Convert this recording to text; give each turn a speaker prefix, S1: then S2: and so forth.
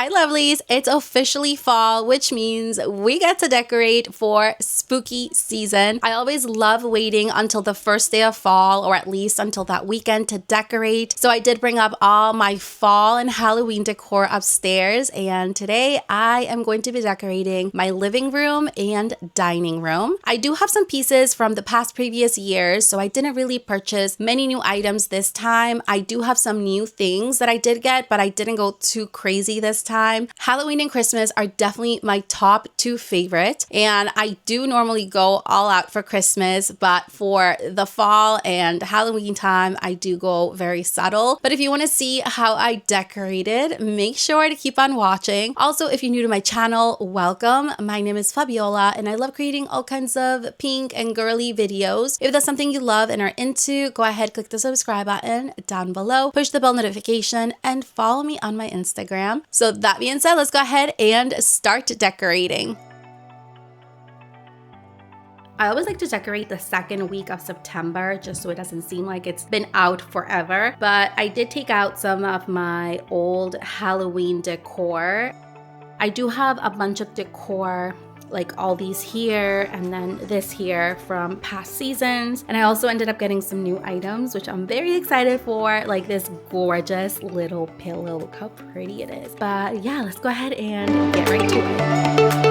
S1: Hi lovelies, it's officially fall, which means we get to decorate for spooky season. I always love waiting until the first day of fall, or at least until that weekend, to decorate. So I did bring up all my fall and Halloween decor upstairs, and today I am going to be decorating my living room and dining room. I do have some pieces from the past previous years, so I didn't really purchase many new items this time. I do have some new things that I did get, but I didn't go too crazy this time. Halloween and Christmas are definitely my top two favorite, and I do normally go all out for Christmas, but for the fall and Halloween time, I do go very subtle. But if you want to see how I decorated, make sure to keep on watching. Also, if you're new to my channel, welcome. My name is Fabiola, and I love creating all kinds of pink and girly videos. If that's something you love and are into, go ahead, click the subscribe button down below, push the bell notification, and follow me on my Instagram. So that being said, let's go ahead and start decorating. I always like to decorate the second week of September just so it doesn't seem like it's been out forever. But I did take out some of my old Halloween decor. I do have a bunch of decor, like all these here and then this here from past seasons. And I also ended up getting some new items, which I'm very excited for, like this gorgeous little pillow. Look how pretty it is. But yeah, let's go ahead and get right to it.